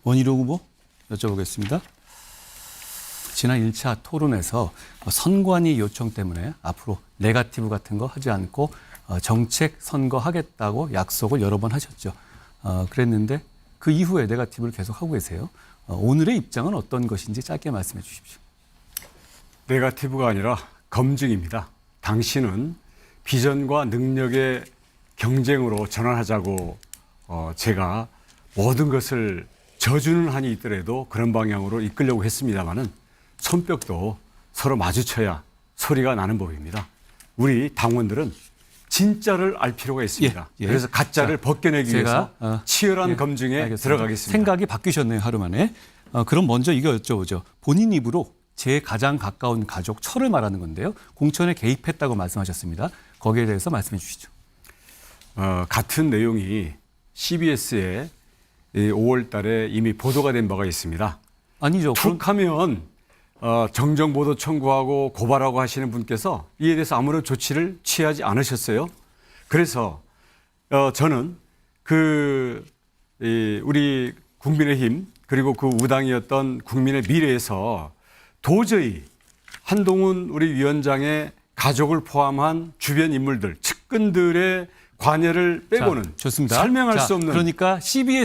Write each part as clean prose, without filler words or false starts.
원희룡 후보 여쭤보겠습니다. 지난 1차 토론에서 선관위 요청 때문에 앞으로 네거티브 같은 거 하지 않고 정책 선거하겠다고 약속을 여러 번 하셨죠. 그랬는데 그 이후에 네거티브를 계속 하고 계세요. 오늘의 입장은 어떤 것인지 짧게 말씀해 주십시오. 네거티브가 아니라 검증입니다. 당신은 비전과 능력의 경쟁으로 전환하자고 제가 모든 것을 저주는 한이 있더라도 그런 방향으로 이끌려고 했습니다마는 손뼉도 서로 마주쳐야 소리가 나는 법입니다. 우리 당원들은 진짜를 알 필요가 있습니다. 예. 그래서 가짜를 벗겨내기 위해서 치열한 검증에 알겠습니다. 들어가겠습니다. 생각이 바뀌셨네요, 하루 만에. 그럼 먼저 이거 여쭤보죠. 본인 입으로 제 가장 가까운 가족 철을 말하는 건데요. 공천에 개입했다고 말씀하셨습니다. 거기에 대해서 말씀해 주시죠. 같은 내용이 CBS에 5월 달에 이미 보도가 된 바가 있습니다. 아니죠. 툭 하면 정정보도 청구하고 고발하고 하시는 분께서 이에 대해서 아무런 조치를 취하지 않으셨어요. 그래서 저는 우리 국민의힘 그리고 그 우당이었던 국민의 미래에서 도저히 한동훈 우리 위원장의 가족을 포함한 주변 인물들, 측근들의 관여를 빼고는 좋습니다. 설명할 수 없는 그러니까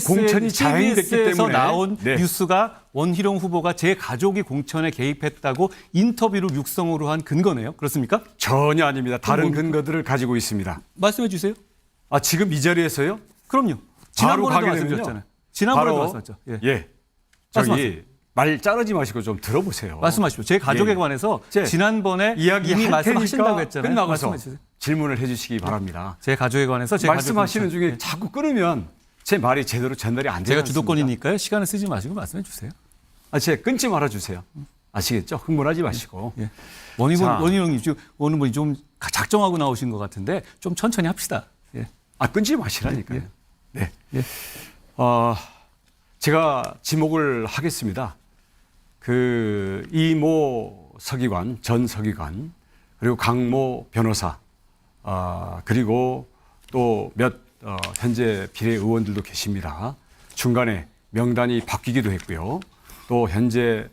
공천이 자행됐기 CBS에서 때문에 나온 네. 뉴스가 원희룡 후보가 제 가족이 공천에 개입했다고 인터뷰를 육성으로 한 근거네요. 그렇습니까? 전혀 아닙니다. 다른 뭡니까? 근거들을 가지고 있습니다. 말씀해 주세요. 지금 이 자리에서요? 그럼요. 바로 지난번에도 가게 말씀드렸잖아요. 지난번에도 바로 말씀하셨죠. 예. 예. 말씀하세요. 말 자르지 마시고 좀 들어보세요. 말씀하십시오. 제 가족에 예. 관해서 제 지난번에 이야기 이미 할 말씀하신다고 테니까 했잖아요. 끝나고서 말씀해 주세요. 질문을 해주시기 바랍니다. 제 가족에 관해서 제 말씀하시는 가족 중에 자꾸 끊으면 제 말이 제대로 전달이 안 되지 제가 않습니까? 주도권이니까요. 시간을 쓰지 마시고 말씀해 주세요. 제가 끊지 말아주세요. 아시겠죠? 흥분하지 마시고. 예. 자. 원희룡님 오늘 분이 좀 작정하고 나오신 것 같은데 좀 천천히 합시다. 예. 끊지 마시라니까요. 예. 네. 예. 제가 지목을 하겠습니다. 이모 서기관, 전 서기관, 그리고 강모 변호사, 그리고 또 몇 현재 비례의원들도 계십니다. 중간에 명단이 바뀌기도 했고요. 또 현재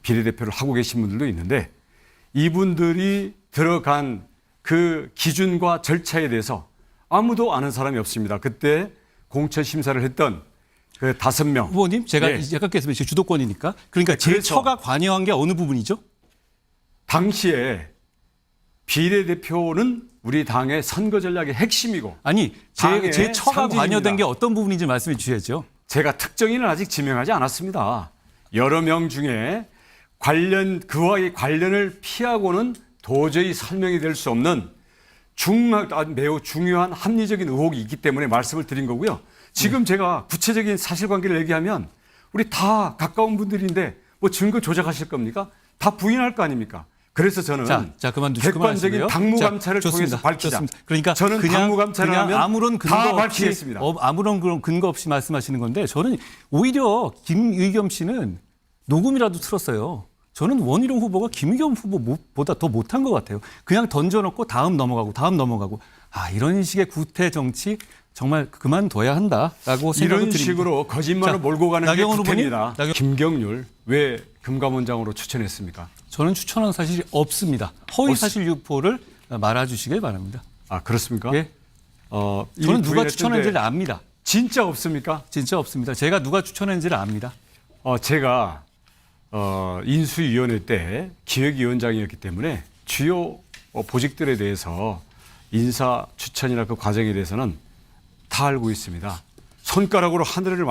비례대표를 하고 계신 분들도 있는데 이분들이 들어간 그 기준과 절차에 대해서 아무도 아는 사람이 없습니다. 그때 공천 심사를 했던 그 5명. 후보님, 제가 예. 약간 깼으면 제 주도권이니까. 그러니까 제 그래서 처가 관여한 게 어느 부분이죠? 당시에 비례대표는 우리 당의 선거 전략의 핵심이고 아니, 당의 제 처가 상징입니다. 관여된 게 어떤 부분인지 말씀해 주셔야죠. 제가 특정인은 아직 지명하지 않았습니다. 여러 명 중에 그와의 관련을 피하고는 도저히 설명이 될 수 없는 매우 중요한 합리적인 의혹이 있기 때문에 말씀을 드린 거고요. 지금 제가 구체적인 사실관계를 얘기하면 우리 다 가까운 분들인데 뭐 증거 조작하실 겁니까? 다 부인할 거 아닙니까? 그래서 저는 자 그만두시고 객관적인 당무감찰을 통해서 밝히자. 좋습니다. 그러니까 저는 당무감찰을 하면 아무런 근거 다 없이 밝히겠습니다. 아무런 그런 근거 없이 말씀하시는 건데 저는 오히려 김의겸 씨는 녹음이라도 틀었어요. 저는 원희룡 후보가 김의겸 후보보다 더 못한 것 같아요. 그냥 던져놓고 다음 넘어가고 이런 식의 구태 정치 정말 그만둬야 한다라고 생각을 이런 드립니다. 식으로 거짓말을 자, 몰고 가는 게 나경원 구태입니다. 후보님, 김경률 왜 금감원장으로 추천했습니까? 저는 추천한 사실이 없습니다. 허위 사실 유포를 말아주시길 바랍니다. 그렇습니까? 예. 이미 저는 누가 부인했던데 추천했는지를 압니다. 진짜 없습니까? 진짜 없습니다. 제가 누가 추천했는지를 압니다. 제가 인수위원회 때 기획위원장이었기 때문에 주요 보직들에 대해서 인사 추천이나 그 과정에 대해서는 다 알고 있습니다. 손가락으로 하늘을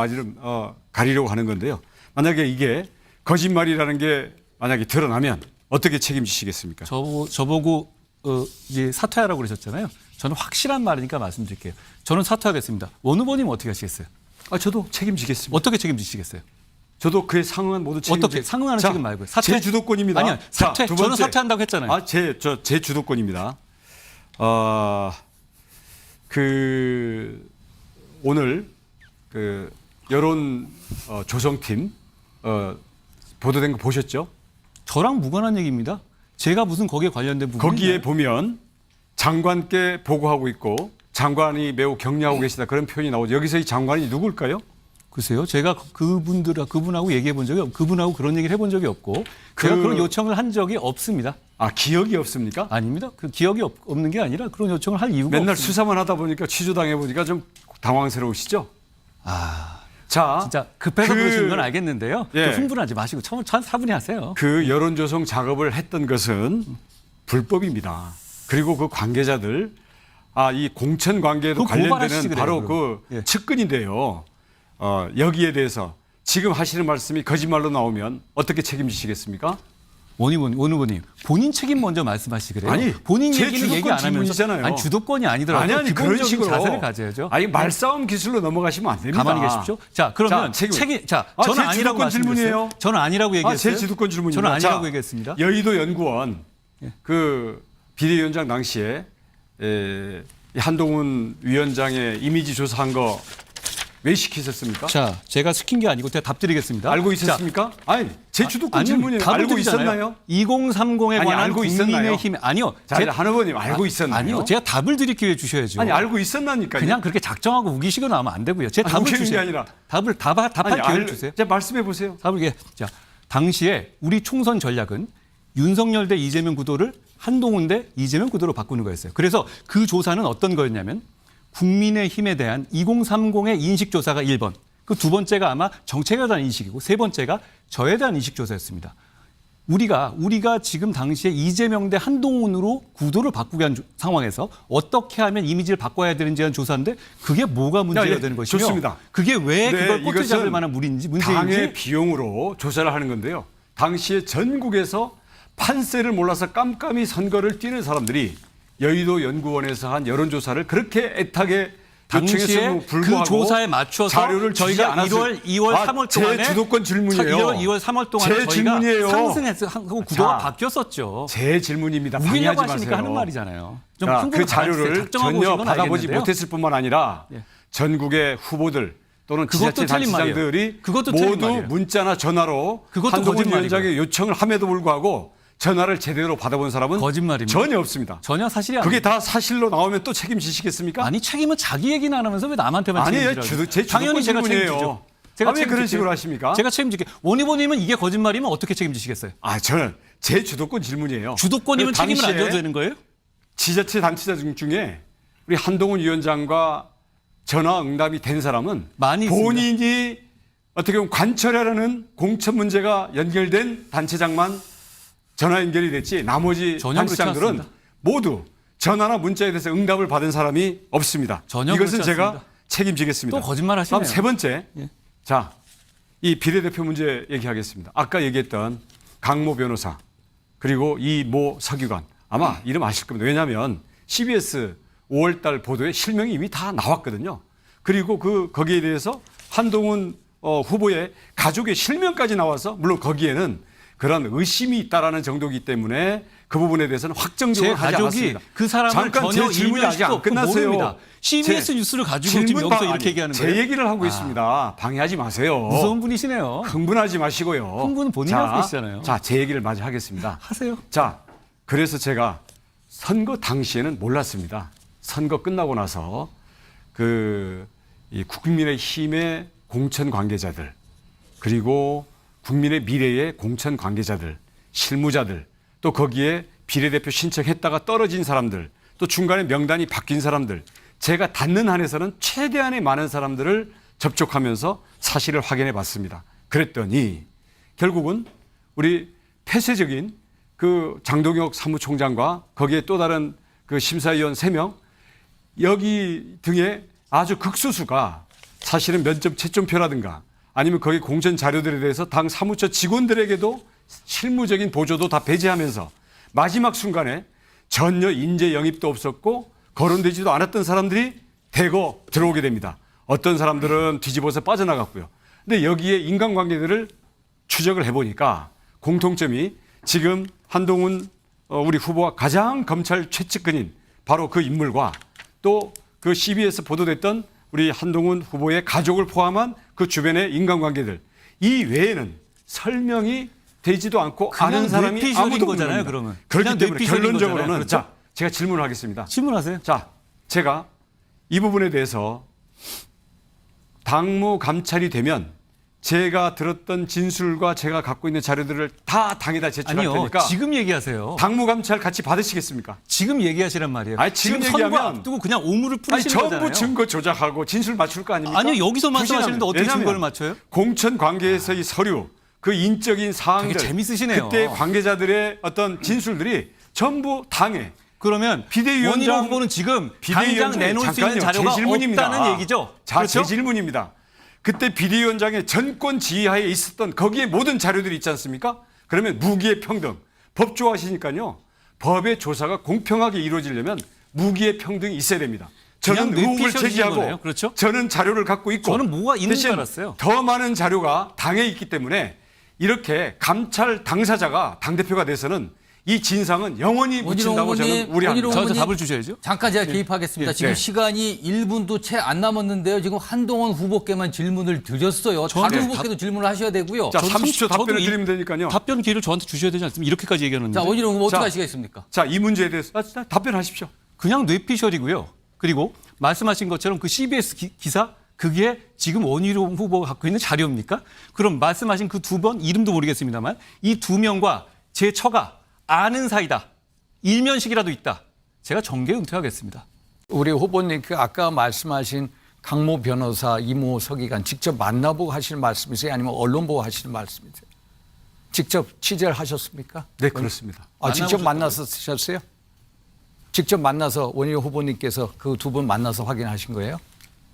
가리려고 하는 건데요. 만약에 이게 거짓말이라는 게 만약에 드러나면 어떻게 책임지시겠습니까? 저보고 이제 사퇴하라고 그러셨잖아요. 저는 확실한 말이니까 말씀드릴게요. 저는 사퇴하겠습니다. 원 후보님 어떻게 하시겠어요? 저도 책임지겠습니다. 어떻게 책임지시겠어요? 저도 그에 상응한 모두 책임지. 어떻게 상응하는 책임 말고요. 사퇴? 제 주도권입니다. 아니요. 사퇴. 두 번째. 저는 사퇴한다고 했잖아요. 제 주도권입니다. 오늘 여론 조성팀 보도된 거 보셨죠? 저랑 무관한 얘기입니다. 제가 무슨 거기에 관련된 부분이 거기에 있나요? 보면 장관께 보고하고 있고 장관이 매우 격려하고 계시다 그런 표현이 나오죠. 여기서 이 장관이 누굴까요? 글쎄요. 제가 그분하고 얘기해 본 적이 그분하고 그런 얘기를 해본 적이 없고 제가 그런 요청을 한 적이 없습니다. 아, 기억이 없습니까? 아닙니다. 그 기억이 없는 게 아니라 그런 요청을 할 이유가 맨날 없습니다. 수사만 하다 보니까 취조당해 보니까 좀 당황스러우시죠? 자, 진짜 급해서 그러시는 건 알겠는데요. 예. 좀 흥분하지 마시고 차분히 하세요. 그 여론 조성 작업을 했던 것은 불법입니다. 그리고 그 관계자들 이 공천 관계에도 그거 고발하시지 관련되는 그래요, 바로 그럼. 그 예. 측근인데요. 여기에 대해서 지금 하시는 말씀이 거짓말로 나오면 어떻게 책임지시겠습니까? 원 후보님 본인 책임 먼저 말씀하시그래요. 아니, 본인 제 얘기는 주도권 얘기 안 하면서 질문이잖아요. 아니 주도권이 아니더라도 아니 그런 기본적인 식으로 자세를 가져야죠. 아니 말싸움 기술로 넘어가시면 안 됩니다. 가만히 계십시오. 자, 그러면 자, 저는 제 아니라고 주도권 말씀드렸어요. 질문이에요. 저는 아니라고 얘기했어요. 제 주도권 질문입니다. 저는 아니라고 자, 얘기했습니다. 여의도 연구원 예. 그 비대위원장 당시에 이 한동훈 위원장의 이미지 조사한 거 왜 시키셨습니까? 자, 제가 시킨 게 아니고 제가 답드리겠습니다. 알고 있었습니까? 아니, 제 주도권 아니요, 질문이에요. 답을 알고 드리잖아요. 있었나요? 2030에 아니, 관한 알고 있었나요? 국민의힘 아니요. 자, 한 후보님 알고 있었나요? 아니요. 제가 답을 드릴 기회 주셔야죠. 아니, 알고 있었나니까요. 그냥 그렇게 작정하고 우기시거나 하면 안 되고요. 제 답을 우기는 게 주세요. 아니라. 답할 기회를 주세요. 자, 말씀해 보세요. 답을 자, 당시에 우리 총선 전략은 윤석열 대 이재명 구도를 한동훈 대 이재명 구도로 바꾸는 거였어요. 그래서 그 조사는 어떤 거였냐면 국민의힘에 대한 2030의 인식조사가 1번, 그 두 번째가 아마 정책에 대한 인식이고 세 번째가 저에 대한 인식조사였습니다. 우리가 지금 당시에 이재명 대 한동훈으로 구도를 바꾸게 한 상황에서 어떻게 하면 이미지를 바꿔야 되는지 한 조사인데 그게 뭐가 문제가 되는 것이며 좋습니다. 그게 왜 네, 그걸 꼬투리 잡을 이것은 만한 문제인지 당의 비용으로 조사를 하는 건데요. 당시에 전국에서 판세를 몰라서 깜깜이 선거를 뛰는 사람들이 여의도 연구원에서 한 여론조사를 그렇게 애타게 당시에 요청했음에도 불구하고 그 조사에 맞춰서 자료를 주지 저희가 않았어요. 2월 3월 제 동안에 주도권 질문이에요. 2월 3월 동안에 제 저희가 질문이에요. 상승해서 구도가 자, 바뀌었었죠. 제 질문입니다. 우기려고 방해하지 하시니까 마세요. 하는 말이잖아요. 좀 자, 흥분을 그 자료를 가라앉히세요. 작정하고 오신 전혀 건 받아보지 알겠는데요. 못했을 뿐만 아니라 예. 전국의 후보들 또는 그것도 지자체 틀린 말이에요. 단체장들이 그것도 틀린 모두 말이에요. 문자나 전화로 그것도 한동훈 거짓말이고요. 위원장의 요청을 함에도 불구하고 전화를 제대로 받아본 사람은 거짓말입니다. 전혀 없습니다. 전혀 사실이 그게 아닙니다. 다 사실로 나오면 또 책임지시겠습니까? 아니 책임은 자기 얘기는 안 하면서 왜 남한테만 아니에요. 책임지라고. 제 당연히 제가 주도권 책임지죠. 질문이에요. 왜 책임질게요. 그런 식으로 하십니까? 제가 책임질게요. 원 후보님은 이게 거짓말이면 어떻게 책임지시겠어요? 저는 제 주도권 질문이에요. 주도권이면 책임을 안 당시에 져도 되는 거예요? 지자체 단체장 중에 우리 한동훈 위원장과 전화 응답이 된 사람은 많이 본인이 어떻게 보면 관철하려는 공천 문제가 연결된 단체장만 전화 연결이 됐지 나머지 전혀 그렇지 단체장들은 않습니다. 모두 전화나 문자에 대해서 응답을 받은 사람이 없습니다. 전혀 이것은 그렇지 제가 않습니다. 책임지겠습니다. 또 거짓말 하시네요. 다음 세 번째. 예. 자, 이 비례대표 문제 얘기하겠습니다. 아까 얘기했던 강모 변호사 그리고 이 모 서기관 아마 이름 아실 겁니다. 왜냐하면 CBS 5월달 보도에 실명이 이미 다 나왔거든요. 그리고 거기에 대해서 한동훈 후보의 가족의 실명까지 나와서 물론 거기에는 그런 의심이 있다라는 정도이기 때문에 그 부분에 대해서는 확정적으로 제 하지 가족이 않았습니다. 그 사람을 잠깐 전혀 제 질문이 아직 안 끝났어요. 모릅니다. CBS 뉴스를 가지고 지금 여기서 이렇게 얘기하는 거예요? 제 얘기를 하고 있습니다. 방해하지 마세요. 무서운 분이시네요. 흥분하지 마시고요. 흥분은 본인이 하고 계시잖아요. 자, 제 얘기를 마저 하겠습니다. 하세요. 자, 그래서 제가 선거 당시에는 몰랐습니다. 선거 끝나고 나서 이 국민의힘의 공천 관계자들 그리고 국민의 미래의 공천 관계자들, 실무자들 또 거기에 비례대표 신청했다가 떨어진 사람들 또 중간에 명단이 바뀐 사람들 제가 닿는 한에서는 최대한의 많은 사람들을 접촉하면서 사실을 확인해 봤습니다. 그랬더니 결국은 우리 폐쇄적인 그 장동혁 사무총장과 거기에 또 다른 그 심사위원 3명 여기 등의 아주 극소수가 사실은 면접 채점표라든가 아니면 거기 공천 자료들에 대해서 당 사무처 직원들에게도 실무적인 보조도 다 배제하면서 마지막 순간에 전혀 인재 영입도 없었고 거론되지도 않았던 사람들이 대거 들어오게 됩니다. 어떤 사람들은 뒤집어서 빠져나갔고요. 근데 여기에 인간관계들을 추적을 해보니까 공통점이 지금 한동훈 우리 후보와 가장 검찰 최측근인 바로 그 인물과 또 그 CBS 보도됐던 우리 한동훈 후보의 가족을 포함한 그 주변의 인간관계들 이 외에는 설명이 되지도 않고 아는 사람이 뇌피셜인 아무도 거잖아요. 없는 그러면 그렇기 그냥 때문에 뇌피셜인 결론적으로는 거잖아요. 그렇죠? 자 제가 질문을 하겠습니다. 질문하세요. 자 제가 이 부분에 대해서 당무 감찰이 되면 제가 들었던 진술과 제가 갖고 있는 자료들을 다 당에다 제출할 아니요. 테니까 지금 얘기하세요. 당무 감찰 같이 받으시겠습니까? 지금 얘기하시란 말이에요. 아니, 지금 선거 얘기하면 앞두고 그냥 오물을 아니, 뿌리시는 전부 거잖아요. 증거 조작하고 진술 맞출 거 아닙니까? 아니요. 여기서 말씀하시는데 어떻게 왜냐하면 증거를 맞춰요? 공천 관계에서의 서류, 그 인적인 사항들, 되게 재밌으시네요. 그때 관계자들의 어떤 진술들이 전부 당에 그러면 비대위원장- 원희룡 후보는 지금 당장 비대위원장이 내놓을 수 있는 잠깐요. 자료가 제 질문입니다. 없다는 얘기죠. 자, 그렇죠? 제 질문입니다. 그때 비대위원장의 전권 지휘하에 있었던 거기에 모든 자료들이 있지 않습니까? 그러면 무기의 평등, 법 좋아하시니까요. 법의 조사가 공평하게 이루어지려면 무기의 평등이 있어야 됩니다. 저는 그냥 의혹을 뇌피셜이신 제기하고 거네요. 그렇죠? 저는 자료를 갖고 있고 저는 뭐가 있는 줄 대신 알았어요. 더 많은 자료가 당에 있기 때문에 이렇게 감찰 당사자가 당대표가 돼서는 이 진상은 영원히 묻힌다고 저는 우려합니다. 저한테 답을 주셔야죠. 잠깐 제가 개입하겠습니다. 지금 네. 시간이 1분도 채 안 남았는데요. 지금 한동훈 후보께만 질문을 드렸어요. 다른 저한테 후보께도 질문을 하셔야 되고요. 자, 저도 30초 답변을 저도 드리면 되니까요. 답변 기회를 저한테 주셔야 되지 않습니까? 이렇게까지 얘기하는데. 자, 원희룡 후보 어떻게 자. 하시겠습니까? 자, 이 문제에 대해서 답변하십시오. 그냥 뇌피셜이고요. 그리고 말씀하신 것처럼 그 CBS 기사 그게 지금 원희룡 후보가 갖고 있는 자료입니까? 그럼 말씀하신 그 두 번 이름도 모르겠습니다만 이 두 명과 제 처가 아는 사이다. 일면식이라도 있다. 제가 정계 은퇴하겠습니다. 우리 후보님 그 아까 말씀하신 강모 변호사, 이모 서기관 직접 만나보고 하시는 말씀이세요? 아니면 언론 보고 하시는 말씀이세요? 직접 취재를 하셨습니까? 네, 그렇습니다. 직접 만나서 쓰셨어요? 직접 만나서 원희룡 후보님께서 그 두 분 만나서 확인하신 거예요?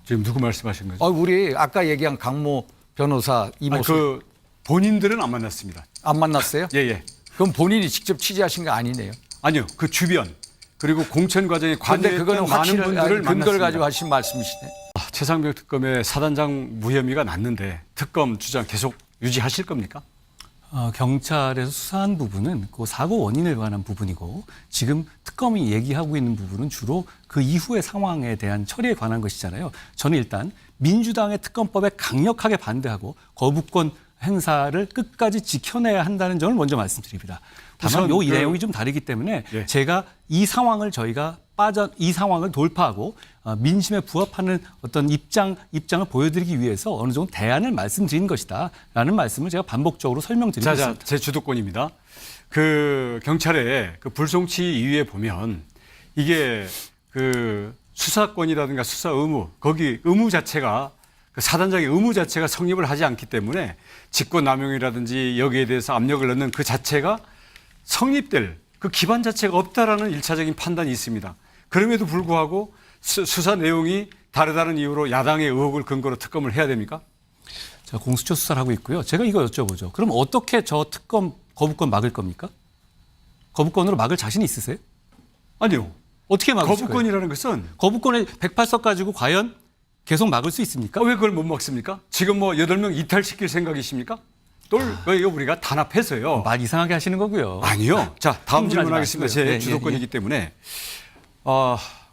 지금 누구 말씀하신 거죠? 우리 아까 얘기한 강모 변호사, 이모 그 본인들은 안 만났습니다. 안 만났어요? 예, 예. 그럼 본인이 직접 취재하신 거 아니네요. 아니요. 그 주변 그리고 공천 과정에 그런데 관여했던 그거는 많은 확실한 분들을 근거를 만났습니다. 가지고 하신 말씀이시네. 최상병 특검의 사단장 무혐의가 났는데 특검 주장 계속 유지하실 겁니까? 경찰에서 수사한 부분은 그 사고 원인에 관한 부분이고 지금 특검이 얘기하고 있는 부분은 주로 그 이후의 상황에 대한 처리에 관한 것이잖아요. 저는 일단 민주당의 특검법에 강력하게 반대하고 거부권 행사를 끝까지 지켜내야 한다는 점을 먼저 말씀드립니다. 다만 우선 이 내용이 좀 다르기 때문에 예. 제가 이 상황을 이 상황을 돌파하고 민심에 부합하는 어떤 입장을 보여드리기 위해서 어느 정도 대안을 말씀드린 것이다라는 말씀을 제가 반복적으로 설명드리고 자, 있습니다. 제 주도권입니다. 그 경찰의 그 불송치 이유에 보면 이게 그 수사권이라든가 수사 의무 거기 의무 자체가 그 사단장의 의무 자체가 성립을 하지 않기 때문에 직권남용이라든지 여기에 대해서 압력을 넣는 그 자체가 성립될 그 기반 자체가 없다라는 일차적인 판단이 있습니다. 그럼에도 불구하고 수사 내용이 다르다는 이유로 야당의 의혹을 근거로 특검을 해야 됩니까? 자, 공수처 수사를 하고 있고요. 제가 이거 여쭤보죠. 그럼 어떻게 저 특검 거부권 막을 겁니까? 거부권으로 막을 자신이 있으세요? 아니요. 어떻게 막을 거예요? 거부권이라는 것은 거부권에 108석 가지고 과연 계속 막을 수 있습니까? 왜 그걸 못 막습니까? 지금 뭐 8명 이탈시킬 생각이십니까? 이거 우리가 단합해서요. 말 이상하게 하시는 거고요. 아니요. 자, 다음 흥분하지 질문하겠습니다. 제 마시고요. 예, 주도권이기 예. 때문에.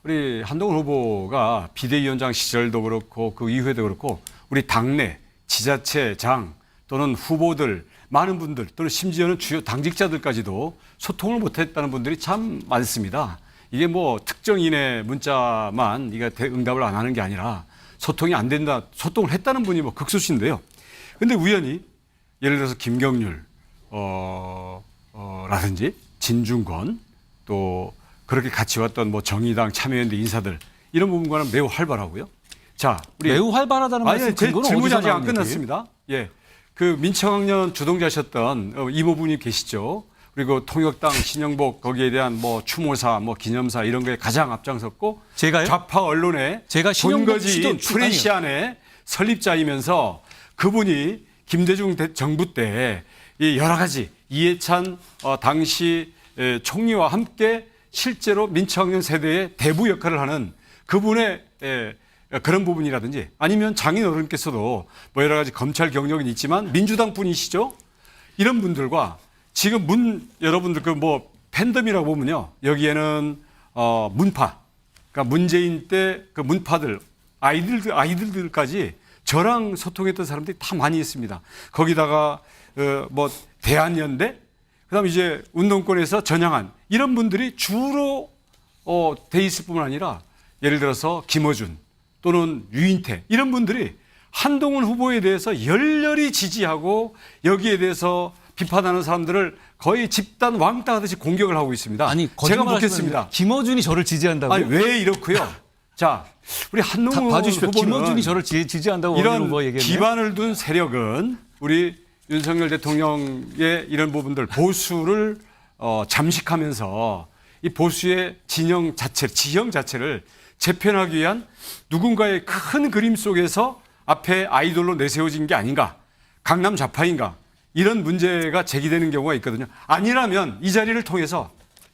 우리 한동훈 후보가 비대위원장 시절도 그렇고 그 이후에도 그렇고 우리 당내 지자체장 또는 후보들 많은 분들 또는 심지어는 주요 당직자들까지도 소통을 못했다는 분들이 참 많습니다. 이게 뭐 특정인의 문자만 이게 응답을 안 하는 게 아니라 소통이 안 된다, 소통을 했다는 분이 뭐 극소수인데요. 근데 우연히 예를 들어서 김경률, 라든지 진중권 또 그렇게 같이 왔던 뭐 정의당 참여연대 인사들 이런 부분과는 매우 활발하고요. 자, 우리 매우 활발하다는 말씀 제 근거는 질문이 어디서 아직 안 나온 얘기예요? 끝났습니다. 예, 그 민청학년 주동자셨던 이모부님 계시죠. 그리고 통역당 신영복 거기에 대한 뭐 추모사, 뭐 기념사 이런 거에 가장 앞장섰고 제가요? 좌파 언론에 제가 신영복 본거지인 시도- 프레시안의 설립자이면서 그분이 김대중 정부 때 이 여러 가지 이해찬 당시 총리와 함께 실제로 민청학년 세대의 대부 역할을 하는 그분의 그런 부분이라든지 아니면 장인 어른께서도 뭐 여러 가지 검찰 경력은 있지만 민주당 분이시죠. 이런 분들과 지금 여러분들 그 뭐 팬덤이라고 보면요. 여기에는 문파, 그러니까 문재인 때 그 문파들 아이들까지 저랑 소통했던 사람들이 다 많이 있습니다. 거기다가 뭐 대한연대, 그다음 이제 운동권에서 전향한 이런 분들이 주로 돼 있을 뿐만 아니라 예를 들어서 김어준 또는 유인태 이런 분들이 한동훈 후보에 대해서 열렬히 지지하고 여기에 대해서 비판하는 사람들을 거의 집단 왕따하듯이 공격을 하고 있습니다. 아니 제가 거짓말 묻겠습니다. 하시면 김어준이 저를 지지한다고? 아니 왜 이렇고요? 자, 우리 한동훈 봐주십시오. 후보는 김어준이 저를 지지한다고 이런 원희룡 후보가 얘기했네요. 기반을 둔 세력은 우리 윤석열 대통령의 이런 부분들 보수를 잠식하면서 이 보수의 지형 자체를 재편하기 위한 누군가의 큰 그림 속에서 앞에 아이돌로 내세워진 게 아닌가, 강남 좌파인가 이런 문제가 제기되는 경우가 있거든요. 아니라면 이 자리를 통해서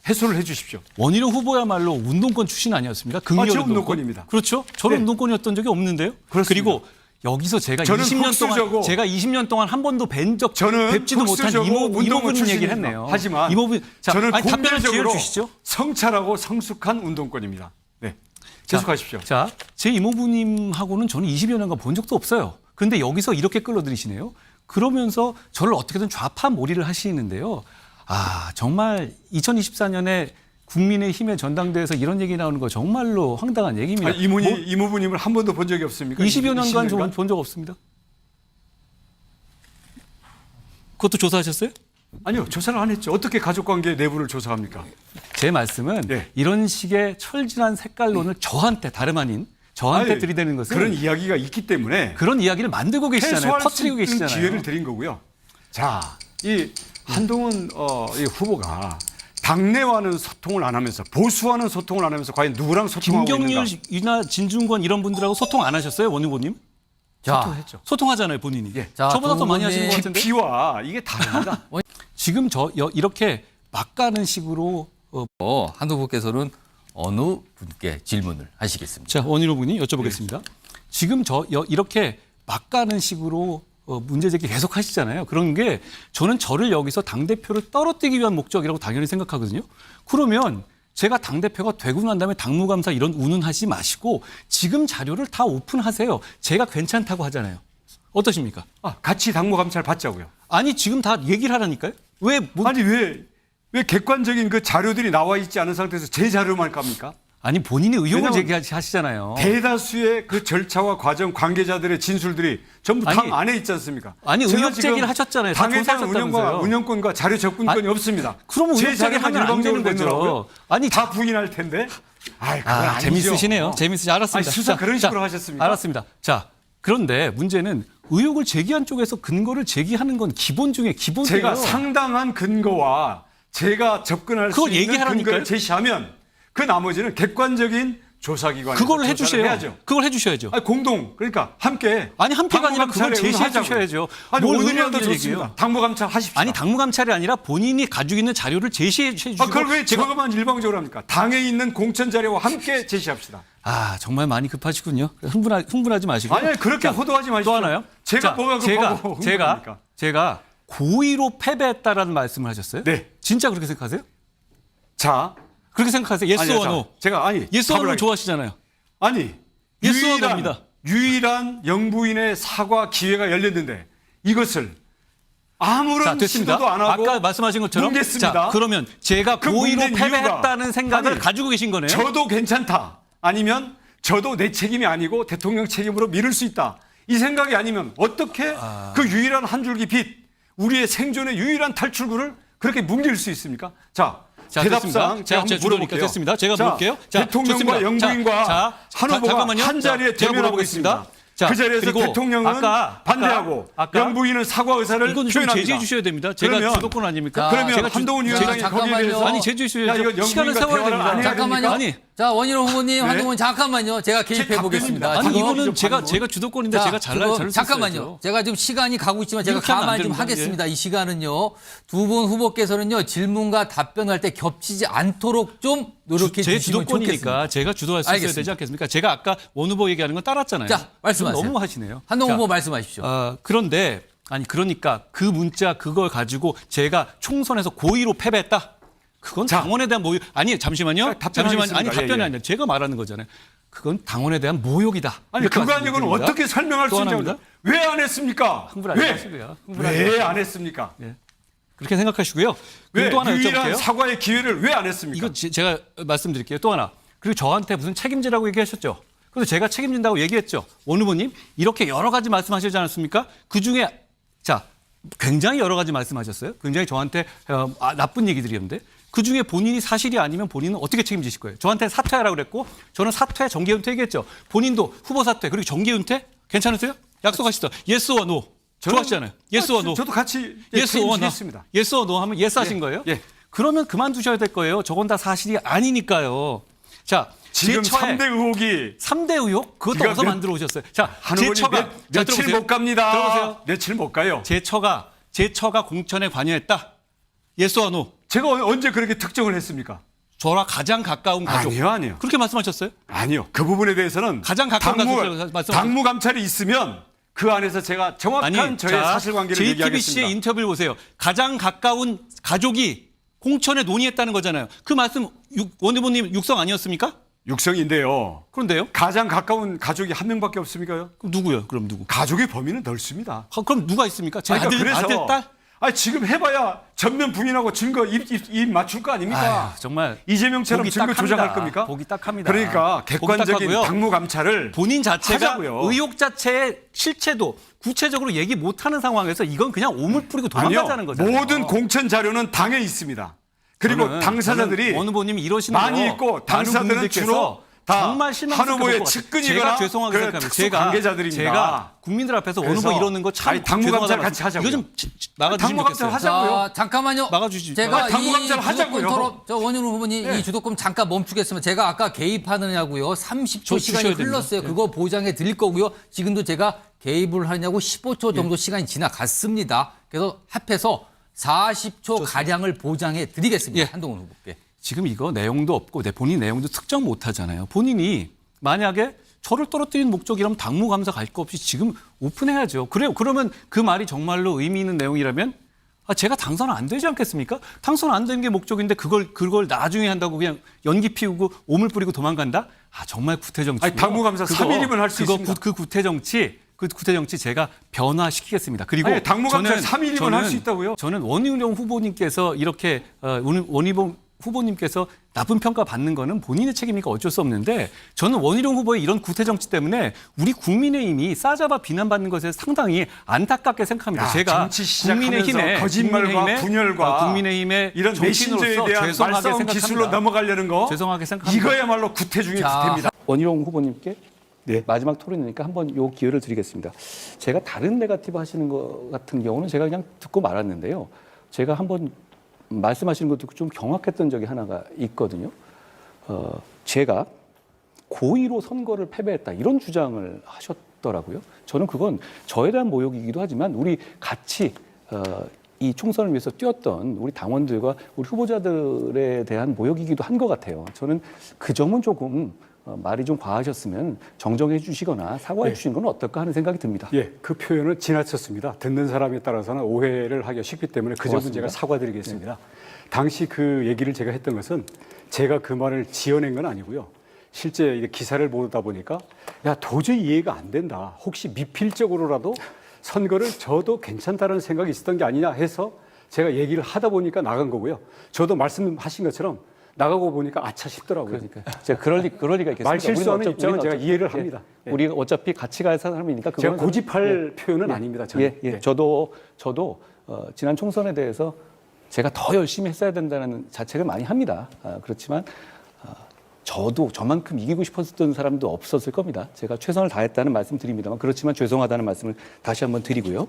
해소를 해 주십시오. 원희룡 후보야말로 운동권 출신 아니었습니까? 극렬 저 운동권. 운동권입니다. 그렇죠. 저는 네. 운동권이었던 적이 없는데요. 그렇습니다. 그리고 여기서 제가 저는 20년 동안 한 번도 저는 뵙지도 못한 흑수저고 운동권 이모분 얘기를 출신입니다. 했네요. 하지만 이모분 자, 저는 아니, 답변을 공개적으로 지어주시죠. 성찰하고 성숙한 운동권입니다. 네, 계속하십시오. 자, 제 이모부님하고는 저는 20여 년간 본 적도 없어요. 근데 여기서 이렇게 끌어들이시네요. 그러면서 저를 어떻게든 좌파 몰이를 하시는데요. 아, 정말 2024년에 국민의힘의 전당대회에서 이런 얘기 나오는 거 정말로 황당한 얘기입니다. 아니, 이모부님을 한 번도 본 적이 없습니까? 20여 년간 20년간? 저는 본 적 없습니다. 그것도 조사하셨어요? 아니요, 조사를 안 했죠. 어떻게 가족관계 내부를 조사합니까? 제 말씀은 네. 이런 식의 철진한 색깔론을 저한테 다름 아닌 저한테 아니, 들이대는 것은 그런 이야기가 있기 때문에 그런 이야기를 만들고 계시잖아요. 해소할 수 퍼뜨리고 있는 계시잖아요. 기회를 드린 거고요. 자, 이 한동훈 이 후보가 당내와는 소통을 안 하면서 보수와는 소통을 안 하면서 과연 누구랑 소통하고 있는가? 김경률이나 진중권 이런 분들하고 소통 안 하셨어요, 원 후보님? 자, 소통했죠. 소통하잖아요, 본인이. 예. 자, 저보다 두 더 많이 분의 하시는 것 같은데. 깊이와 이게 다릅니다. 지금 이렇게 막 가는 식으로 한 후보께서는 어느 분께 질문을 하시겠습니다. 자, 원희룡 분이 여쭤보겠습니다. 지금 이렇게 막 가는 식으로 문제 제기 계속 하시잖아요. 그런 게 저는 저를 여기서 당대표를 떨어뜨리기 위한 목적이라고 당연히 생각하거든요. 그러면 제가 당대표가 되고 난 다음에 당무감사 이런 운운하지 마시고 지금 자료를 다 오픈하세요. 제가 괜찮다고 하잖아요. 어떠십니까? 같이 당무 감찰 받자고요. 아니 지금 다 얘기를 하라니까요. 아니 왜 객관적인 그 자료들이 나와 있지 않은 상태에서 제 자료만 갑니까? 아니 본인이 의혹을 왜냐면 제기하시잖아요. 대다수의 그 절차와 과정 관계자들의 진술들이 전부 당 아니, 안에 있지 않습니까? 아니, 제가 의혹 지금 제기를 하셨잖아요. 다 당에 대한 조사하셨다면서요. 운영권과 자료 접근권이 아니, 없습니다. 그럼 제 의혹 자료만 제기하면 안 일방적으로 되는 거죠. 내놓으라고요? 아니, 다 부인할 텐데. 아이, 그건 아니죠. 재밌으시네요. 재밌으시 알았습니다. 아니, 수사 그런 식으로 하셨습니까? 알았습니다. 자, 그런데 문제는 의혹을 제기한 쪽에서 근거를 제기하는 건 기본 중에 기본이에요. 제가 상당한 근거와 제가 접근할 수 그걸 있는 얘기하라니까요? 근거를 제시하면 그 나머지는 객관적인 조사기관에서 그걸 조사를 해주세요. 해야죠. 그걸 해주셔야죠. 아니, 그러니까 함께. 아니, 함께가 아니라 그걸 당무감찰에 제시해 응하자고요. 주셔야죠. 아니, 뭘 오늘이라도 의뢰하는 좋습니다. 얘기예요? 당무감찰 하십시오. 아니 당무감찰이 아니라 본인이 가지고 있는 자료를 제시해 주시고 그걸 왜 저것만 일방적으로 합니까? 당에 있는 공천 자료와 함께 제시합시다. 정말 많이 급하시군요. 흥분하지 마시고. 아니, 그렇게 호도하지 마십시오. 또 하나요? 제가 뭐가 급하고 흥분합니까? 제가 고의로 패배했다라는 말씀을 하셨어요? 네. 진짜 그렇게 생각하세요? 자, 그렇게 생각하세요? 예스 아니요, or no? 제가 예스 or no 좋아하시잖아요. 아니, 예스 or no입니다. 유일한 영부인의 사과 기회가 열렸는데 이것을 아무런 됐습니다. 시도도 안 하고 아까 말씀하신 것처럼 뭉갰습니다. 자, 그러면 제가 그 고의로 뭉갠 패배했다는 이유가 생각을 아니, 가지고 계신 거네요. 저도 괜찮다. 아니면 저도 내 책임이 아니고 대통령 책임으로 미룰 수 있다. 이 생각이 아니면 어떻게 그 유일한 한 줄기 빛, 우리의 생존의 유일한 탈출구를 그렇게 뭉갤 수 있습니까? 자, 대답상 제가 한번 물어볼게요. 됐습니다. 제가 자, 물을게요. 대통령과 좋습니다. 영부인과 한 후보가 잠깐만요. 한 자리에 제가 대면하고 물어보겠습니다. 있습니다. 자, 그 자리에서 그리고 대통령은 반대하고 영부인은 영부인은 사과 의사를 이건 좀 표현합니다. 제지해 주셔야 됩니다. 제가 그러면- 주도권 아닙니까? 그러면 제가 한동훈 주- 위원장이 제가- 거기에 대해서 잠깐만요. 제지해 야, 주셔야죠. 이거 시간을 영부인과 세워야 대화를 안 됩니다. 해야 잠깐만요. 아니, 자, 원희룡 후보님, 네. 한동훈 잠깐만요. 제가 개입해 보겠습니다. 답변입니다. 아니 지금 이거는 지금 제가 주도권인데 자, 제가 지금 잘 잠깐만요. 제가 지금 시간이 가고 있지만 제가 이렇게 하면 안 가만히 좀 됩니다. 하겠습니다. 이 시간은요. 두 분 후보께서는요. 질문과 답변할 때 겹치지 않도록 좀 노력해 제 주시면 좋겠습니다. 주도권이니까 제가 주도할 수 있어야 알겠습니다. 되지 않겠습니까? 제가 아까 원 후보 얘기하는 건 따랐잖아요. 자, 말씀하세요. 너무 하시네요. 한동훈 자, 후보 말씀하십시오. 그런데 그러니까 그 문자 그걸 가지고 제가 총선에서 고의로 패배했다. 그건 당원에 대한 모욕. 아니 잠시만요. 답변하겠습니다. 아니 답변이 예. 아니라 제가 말하는 거잖아요. 그건 당원에 대한 모욕이다. 아니 이렇게 그거 아니고는 말씀드립니다. 어떻게 설명할 또 수 하나입니다. 있냐고. 왜 안 했습니까? 흥분하지 마시고요. 왜 안 했습니까? 그렇게 생각하시고요. 왜 그리고 또 하나 유일한 여쭤볼게요. 사과의 기회를 왜 안 했습니까? 이거 제가 말씀드릴게요. 또 하나. 그리고 저한테 무슨 책임지라고 얘기하셨죠. 그래서 제가 책임진다고 얘기했죠. 원 후보님 이렇게 여러 가지 말씀하시지 않았습니까? 그중에 자 굉장히 여러 가지 말씀하셨어요. 굉장히 저한테 나쁜 얘기들이었는데 그중에 본인이 사실이 아니면 본인은 어떻게 책임지실 거예요? 저한테 사퇴하라고 그랬고 저는 사퇴, 정계 은퇴 얘기했죠. 본인도 후보 사퇴 그리고 정계 은퇴 괜찮으세요? 약속하시죠. 예스 or no. 좋아하시잖아요. 예스 or no. 저도 같이 예스 or no. 책임지겠습니다. 예스 or no 하면 예스 하신 예, 거예요? 예. 그러면 그만두셔야 될 거예요. 저건 다 사실이 아니니까요. 자, 지금 제 처에 3대 의혹이 3대 의혹? 그것도 네가 어디서 몇- 만들어 오셨어요? 자, 한 제 의원이 처가 며칠 들어보세요. 못 갑니다. 들어보세요. 며칠 못 가요. 제 처가 공천에 관여했다. 예스 or no. 제가 언제 그렇게 특정을 했습니까? 저와 가장 가까운 가족. 아니요. 그렇게 말씀하셨어요? 아니요. 그 부분에 대해서는 가장 가까운 가족이라고 말씀하셨죠. 당무 감찰이 있으면 그 안에서 제가 정확한 저의 사실관계를 JTBC의 얘기하겠습니다. 인터뷰를 보세요. 가장 가까운 가족이 공천에 논의했다는 거잖아요. 그 말씀 원 후보님 육성 아니었습니까? 육성인데요. 그런데요? 가장 가까운 가족이 한 명밖에 없습니까요? 그럼 누구요? 그럼 누구? 가족의 범위는 넓습니다. 그럼 누가 있습니까? 제 그러니까 아들, 딸? 지금 해봐야 전면 부인하고 증거 입 맞출 거 아닙니까? 아휴, 정말 이재명처럼 보기 증거 딱합니다. 조작할 겁니까? 보기 딱합니다. 그러니까 보기 객관적인 딱하고요. 당무 감찰을 본인 자체가 하자고요. 의혹 자체의 실체도 구체적으로 얘기 못하는 상황에서 이건 그냥 오물 뿌리고 도망가자는 아니요. 거잖아요. 모든 공천 자료는 당에 있습니다. 그리고 당사자들이 원 후보님이 이러시는 많이 거 있고 많은 당사자들은 국민들께서 주로 다 정말 실망스럽게 한 후보의 볼 것 같아요. 측근이거나 제가 죄송하게 그 생각합니다. 특수 관계자들입니다. 제가 국민들 앞에서 원 후보 그래서 이러는 거 참 아니, 당무 감찰 같이 이거 하자고요. 좀 막아주시면 당무 감찰 좋겠어요. 하자고요. 자, 잠깐만요. 막아주시죠. 제가 당무 이 감찰 하자고요. 주도권 토론, 저 원윤 후보님 네. 이 주도권 잠깐 멈추겠습니다. 제가 아까 개입하느냐고요. 30초 저 시간이 주셔야 됩니다. 흘렀어요. 그거 보장해 드릴 거고요. 지금도 제가 개입을 하냐고 15초 정도 시간이 지나갔습니다. 그래서 합해서 40초 가량을 보장해 드리겠습니다. 예. 한동훈 후보께. 지금 이거 내용도 없고 내 본인 내용도 특정 못 하잖아요. 본인이 만약에 저를 떨어뜨리는 목적이라면 당무 감사 갈 거 없이 지금 오픈해야죠. 그래요. 그러면 그 말이 정말로 의미 있는 내용이라면 제가 당선 안 되지 않겠습니까? 당선 안 되는 게 목적인데 그걸 나중에 한다고 그냥 연기 피우고 오물 뿌리고 도망간다? 정말 구태 정치. 아니, 당무 감사 3일이면 할 수 있습니다. 그 구태 정치 제가 변화시키겠습니다. 그리고 아니, 당무 감사 3일이면 할 수 저는 있다고요? 저는 원희룡 후보님께서 이렇게 원희룡 후보님께서 나쁜 평가 받는 거는 본인의 책임이니까 어쩔 수 없는데 저는 원희룡 후보의 이런 구태 정치 때문에 우리 국민의힘이 싸잡아 비난받는 것에 상당히 안타깝게 생각합니다. 제가 정치 시작하면서 거짓말과 분열과 국민의힘의 이런 정치인으로서 메신저에 대한 죄송하게 말싸움 생각합니다. 기술로 넘어가려는 거 죄송하게 생각합니다. 이거야말로 구태 중의 자, 구태입니다. 원희룡 후보님께 마지막 토론이니까 한번 요 기회를 드리겠습니다. 제가 다른 네거티브 하시는 것 같은 경우는 제가 그냥 듣고 말았는데요. 제가 한번 말씀하시는 것도 좀 경악했던 적이 하나가 있거든요. 제가 고의로 선거를 패배했다 이런 주장을 하셨더라고요. 저는 그건 저에 대한 모욕이기도 하지만 우리 같이 이 총선을 위해서 뛰었던 우리 당원들과 우리 후보자들에 대한 모욕이기도 한 것 같아요. 저는 그 점은 조금 말이 좀 과하셨으면 정정해 주시거나 사과해 주시는 건 어떨까 하는 생각이 듭니다. 예, 그 표현은 지나쳤습니다. 듣는 사람에 따라서는 오해를 하기가 쉽기 때문에 그 점은 제가 사과드리겠습니다. 당시 그 얘기를 제가 했던 것은 제가 그 말을 지어낸 건 아니고요. 실제 이제 기사를 보다 보니까 야 도저히 이해가 안 된다. 혹시 미필적으로라도 선거를 져도 괜찮다는 생각이 있었던 게 아니냐 해서 제가 얘기를 하다 보니까 나간 거고요. 저도 말씀하신 것처럼 나가고 보니까 아차 싶더라고요. 그러니까 제가 그럴 리가 있겠습니까? 말 실수하는 우리는 입장은 제가 이해를 예, 합니다. 예. 우리가 어차피 같이 갈 사람이니까 제가 그거는 고집할 표현은 아닙니다. 저는. 예. 저도 지난 총선에 대해서 제가 더 열심히 했어야 된다는 자책을 많이 합니다. 그렇지만 저도 저만큼 이기고 싶었던 사람도 없었을 겁니다. 제가 최선을 다했다는 말씀 드립니다만 그렇지만 죄송하다는 말씀을 다시 한번 드리고요.